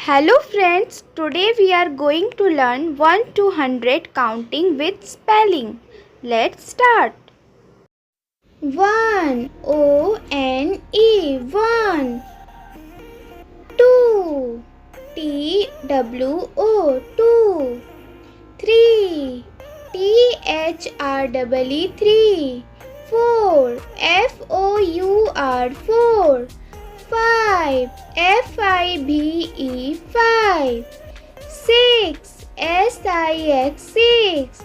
Hello friends, today we are going to learn 1 to 100 counting with spelling. Let's start. 1 O-N-E 1 2 T-W-O 2 3 T-H-R-E-E 3 4 F-O-U-R 4 5 F-I-V-E 5 6 S-I-X 6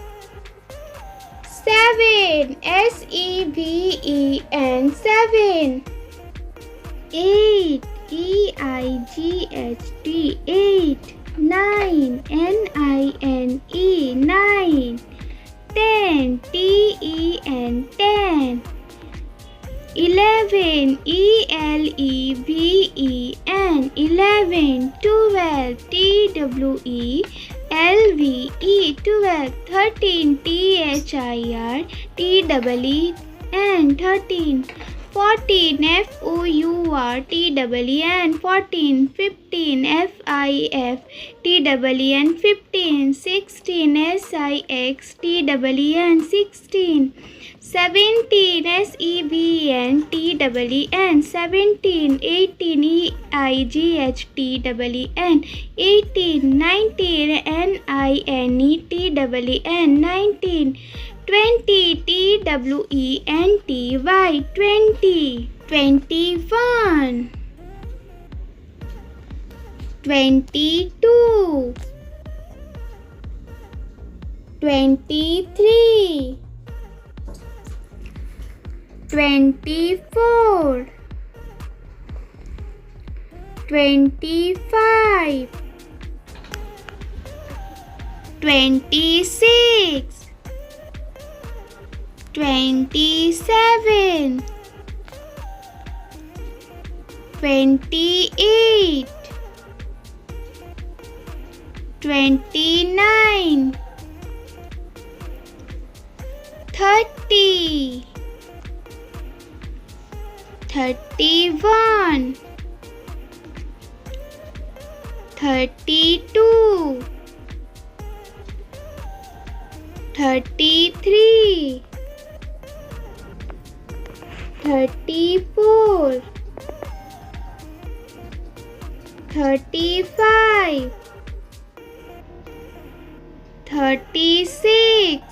7 S-E-V-E-N 7 8 E-I-G-H-T 8 9 N-I-N-E 9 10 T-E-N 10 11 E-L-E-V-E-N 11 12 T-W-E-L-V-E 12 13 T-H-I-R-T-E-E-N 13 14 F-O-U-R-T-E-E-N 14 15 F-I-F-T-E-E-N 15 16 S-I-X-T-E-E-N 16 17 S-E-V-E-N-T-E-E-N 17 18 E-I-G-H-T-E-E-N 18 19 N-I-N-E-T-E-E-N 19 20 T-W-E-N-T-Y 20 21 22 23 24 25 26 27 28 29 30 31 32 33 34 35 36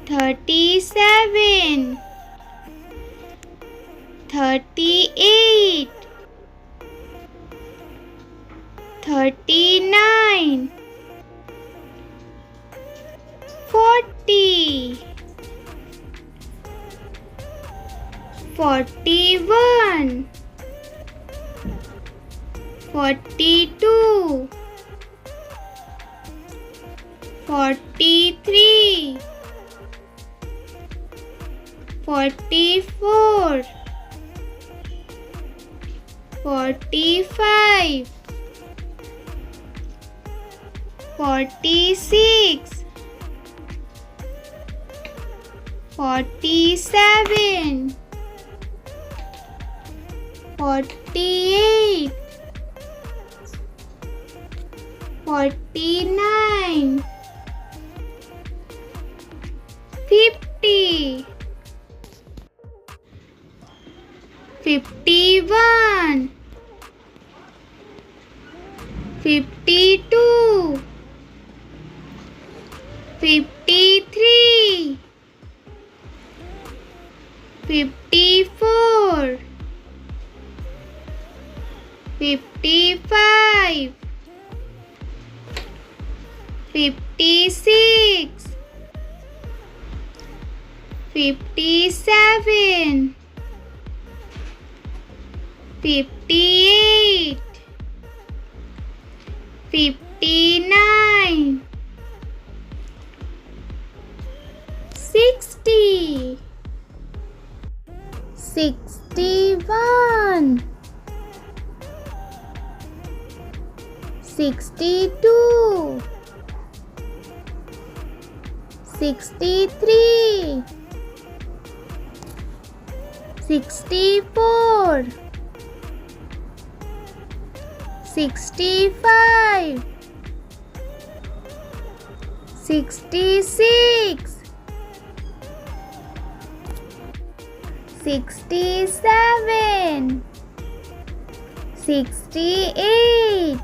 37 38 39 40 41 42 43 44 45 46 47 48 49 50 51 52 53 54 55 56 57 58 59 60 61 62 63 64 65, 66, 67, 68,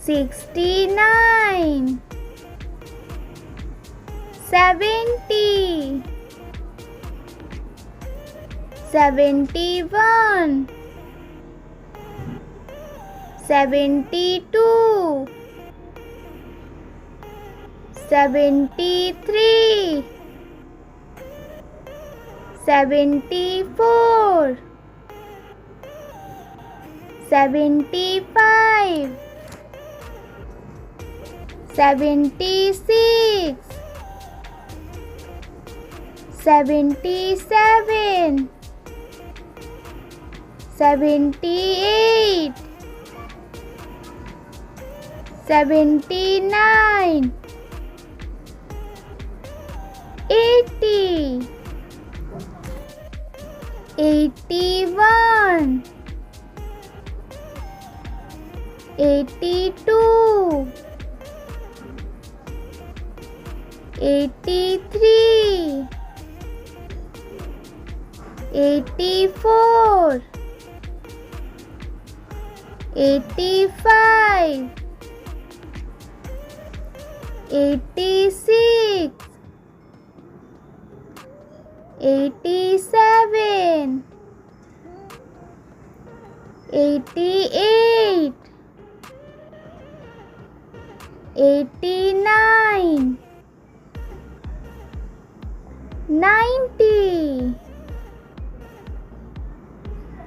69, 70, 71, 72, 73, 74, 75, 76, 77, 78, 79, 80, 81, 82, 83, 84, 85, 86, 87, 88, 89, 90,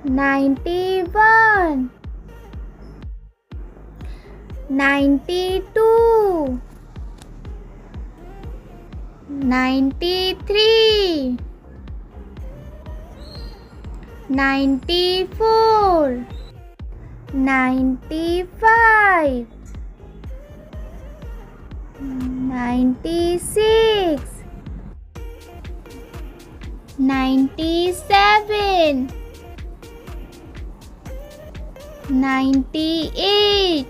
91, 92, 93, 94, 95, 96, 97, 98,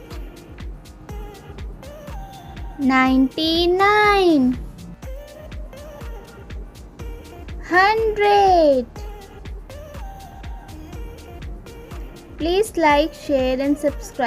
99, 100. Please like, share and subscribe.